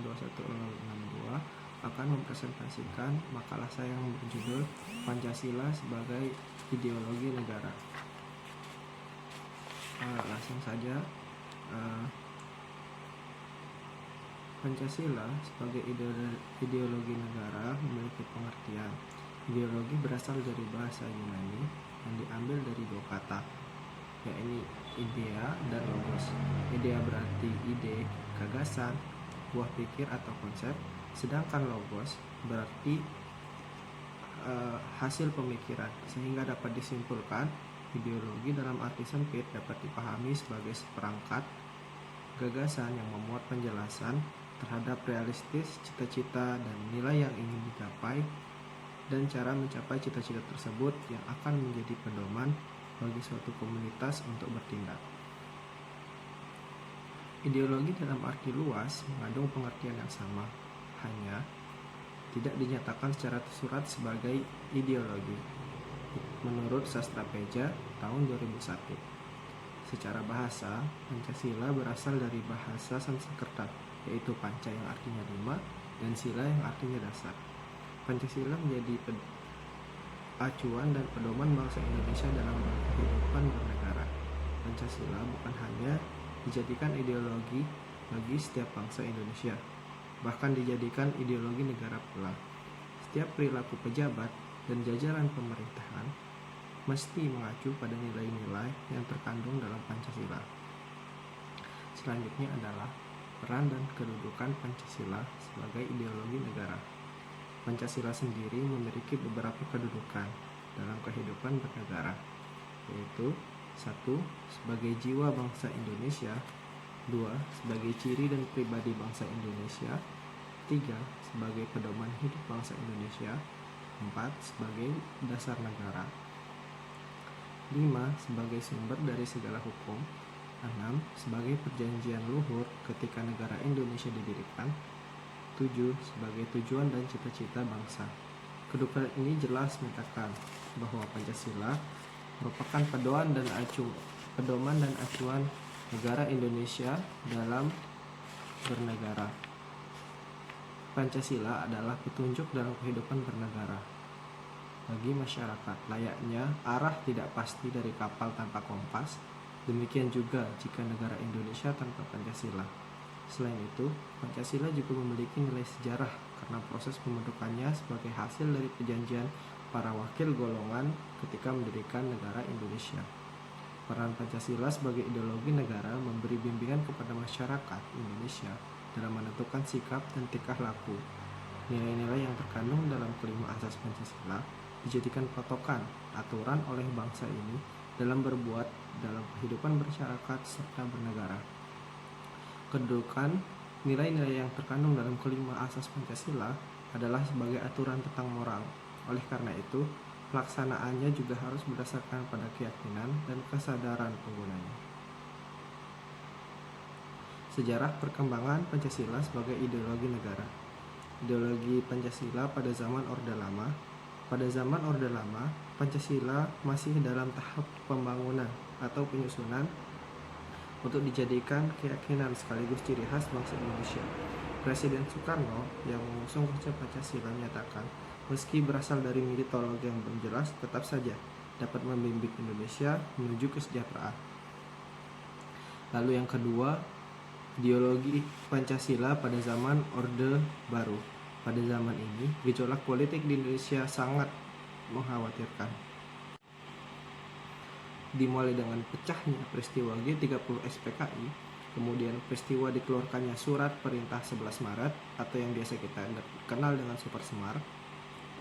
021-062 akan mempresentasikan makalah saya yang berjudul Pancasila sebagai Ideologi Negara. Langsung saja. Pancasila sebagai ideologi negara memiliki pengertian. Ideologi berasal dari bahasa Yunani yang diambil dari dua kata, yaitu idea dan logos. Idea berarti ide, gagasan, buah pikir atau konsep, sedangkan logos berarti hasil pemikiran, sehingga dapat disimpulkan ideologi dalam arti sempit dapat dipahami sebagai seperangkat gagasan yang memuat penjelasan terhadap realistis cita-cita dan nilai yang ingin dicapai dan cara mencapai cita-cita tersebut yang akan menjadi pedoman bagi suatu komunitas untuk bertindak. Ideologi dalam arti luas mengandung pengertian yang sama, hanya tidak dinyatakan secara tersurat sebagai ideologi. Menurut Sastrapeja tahun 2001. Secara bahasa, Pancasila berasal dari bahasa Sanskerta, yaitu panca yang artinya 5 dan sila yang artinya dasar. Pancasila menjadi acuan dan pedoman bangsa Indonesia dalam kehidupan bernegara. Pancasila bukan hanya dijadikan ideologi bagi setiap bangsa Indonesia, bahkan dijadikan ideologi negara pula. Setiap perilaku pejabat dan jajaran pemerintahan mesti mengacu pada nilai-nilai yang terkandung dalam Pancasila. Selanjutnya adalah peran dan kedudukan Pancasila sebagai ideologi negara. Pancasila sendiri memiliki beberapa kedudukan dalam kehidupan bernegara, yaitu 1. Sebagai jiwa bangsa Indonesia, 2. Sebagai ciri dan pribadi bangsa Indonesia, 3. Sebagai pedoman hidup bangsa Indonesia, 4. Sebagai dasar negara, 5. Sebagai sumber dari segala hukum, 6. Sebagai perjanjian luhur ketika negara Indonesia didirikan, 7. Sebagai tujuan dan cita-cita bangsa. Kedudukan ini jelas menyatakan bahwa Pancasila merupakan pedoman dan acuan negara Indonesia dalam bernegara. Pancasila adalah petunjuk dalam kehidupan bernegara. Bagi masyarakat, layaknya arah tidak pasti dari kapal tanpa kompas, demikian juga jika negara Indonesia tanpa Pancasila. Selain itu, Pancasila juga memiliki nilai sejarah karena proses pembentukannya sebagai hasil dari perjanjian para wakil golongan ketika mendirikan negara Indonesia. Peran Pancasila sebagai ideologi negara memberi bimbingan kepada masyarakat Indonesia dalam menentukan sikap dan tingkah laku. Nilai-nilai yang terkandung dalam kelima asas Pancasila dijadikan patokan aturan oleh bangsa ini dalam berbuat dalam kehidupan masyarakat serta bernegara. Kedudukan nilai-nilai yang terkandung dalam kelima asas Pancasila adalah sebagai aturan tentang moral. Oleh karena itu, pelaksanaannya juga harus berdasarkan pada keyakinan dan kesadaran penggunanya. Sejarah perkembangan Pancasila sebagai ideologi negara. Ideologi Pancasila pada zaman Orde Lama. Pada zaman Orde Lama, Pancasila masih dalam tahap pembangunan atau penyusunan untuk dijadikan keyakinan sekaligus ciri khas bangsa Indonesia. Presiden Soekarno yang mengusung konsep Pancasila menyatakan, meski berasal dari mitologi yang belum jelas, tetap saja dapat membimbing Indonesia menuju kesejahteraan. Lalu yang kedua, ideologi Pancasila pada zaman Orde Baru. Pada zaman ini, gejolak politik di Indonesia sangat mengkhawatirkan. Dimulai dengan pecahnya peristiwa G30 SPKI, kemudian peristiwa dikeluarkannya surat perintah 11 Maret atau yang biasa kita kenal dengan Super Semar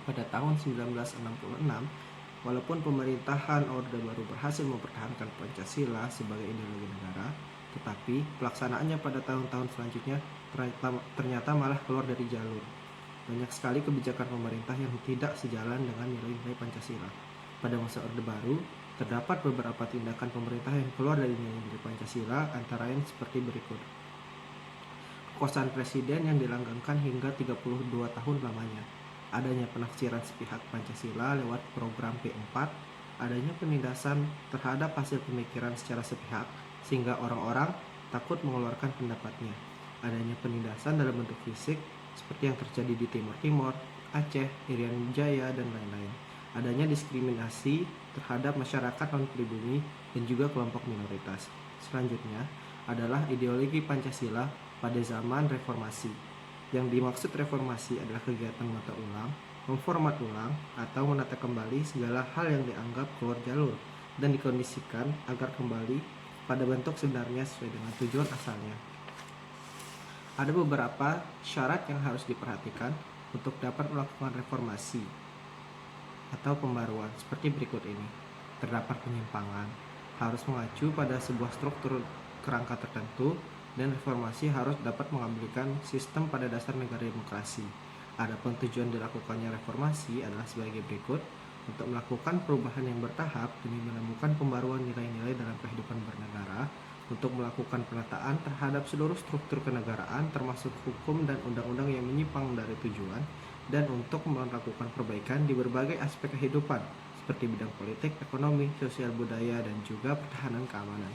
pada tahun 1966. Walaupun pemerintahan Orde Baru berhasil mempertahankan Pancasila sebagai ideologi negara, tetapi pelaksanaannya pada tahun-tahun selanjutnya ternyata malah keluar dari jalur. Banyak sekali kebijakan pemerintah yang tidak sejalan dengan nilai-nilai Pancasila. Pada masa Orde Baru, terdapat beberapa tindakan pemerintah yang keluar dari nilai-nilai Pancasila, antara lain seperti berikut. Kekuasaan presiden yang dilanggengkan hingga 32 tahun lamanya. Adanya penafsiran sepihak Pancasila lewat program P4, adanya penindasan terhadap hasil pemikiran secara sepihak, sehingga orang-orang takut mengeluarkan pendapatnya. adanya penindasan dalam bentuk fisik seperti yang terjadi di Timur Timur, Aceh, Irian Jaya, dan lain-lain. Adanya diskriminasi terhadap masyarakat non-pribumi dan juga kelompok minoritas. Selanjutnya adalah ideologi Pancasila pada zaman reformasi. Yang dimaksud reformasi adalah kegiatan menata ulang, memformat ulang, atau menata kembali segala hal yang dianggap keluar jalur dan dikondisikan agar kembali pada bentuk sebenarnya sesuai dengan tujuan asalnya. Ada beberapa syarat yang harus diperhatikan untuk dapat melakukan reformasi atau pembaruan seperti berikut ini. Terdapat penyimpangan, harus mengacu pada sebuah struktur kerangka tertentu, dan reformasi harus dapat mengambilkan sistem pada dasar negara demokrasi. Adapun tujuan dilakukannya reformasi adalah sebagai berikut: untuk melakukan perubahan yang bertahap demi menemukan pembaruan nilai-nilai dalam kehidupan bernegara, untuk melakukan penataan terhadap seluruh struktur kenegaraan termasuk hukum dan undang-undang yang menyimpang dari tujuan, dan untuk melakukan perbaikan di berbagai aspek kehidupan seperti bidang politik, ekonomi, sosial, budaya, dan juga pertahanan keamanan.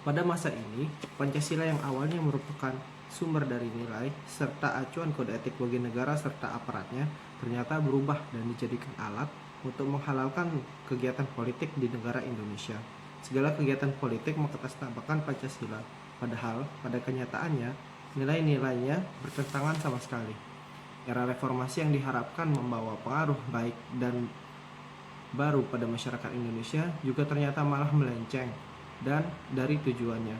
Pada masa ini, Pancasila yang awalnya merupakan sumber dari nilai serta acuan kode etik bagi negara serta aparatnya ternyata berubah dan dijadikan alat untuk menghalalkan kegiatan politik di negara Indonesia. Segala kegiatan politik mengatasnamakan Pancasila, padahal pada kenyataannya nilai-nilainya bertentangan sama sekali. Era reformasi yang diharapkan membawa pengaruh baik dan baru pada masyarakat Indonesia juga ternyata malah melenceng dan dari tujuannya.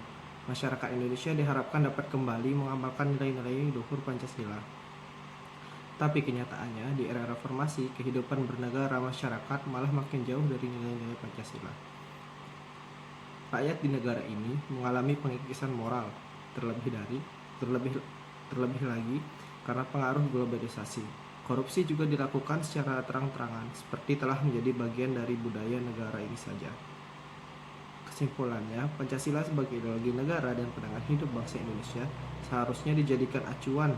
Masyarakat Indonesia diharapkan dapat kembali mengamalkan nilai-nilai luhur Pancasila. Tapi kenyataannya di era reformasi, kehidupan bernegara masyarakat malah makin jauh dari nilai-nilai Pancasila. Rakyat di negara ini mengalami pengikisan moral, terlebih lagi karena pengaruh globalisasi. Korupsi juga dilakukan secara terang-terangan, seperti telah menjadi bagian dari budaya negara ini saja. Kesimpulannya, Pancasila sebagai ideologi negara dan pandangan hidup bangsa Indonesia seharusnya dijadikan acuan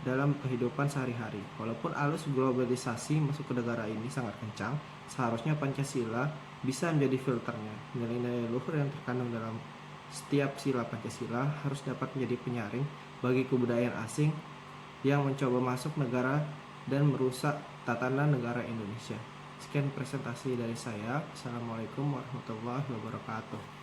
dalam kehidupan sehari-hari. Walaupun arus globalisasi masuk ke negara ini sangat kencang, seharusnya Pancasila bisa menjadi filternya. Nilai-nilai luhur yang terkandung dalam setiap sila Pancasila harus dapat menjadi penyaring bagi kebudayaan asing yang mencoba masuk negara dan merusak tatanan negara Indonesia. Sekian presentasi dari saya. Assalamualaikum warahmatullahi wabarakatuh.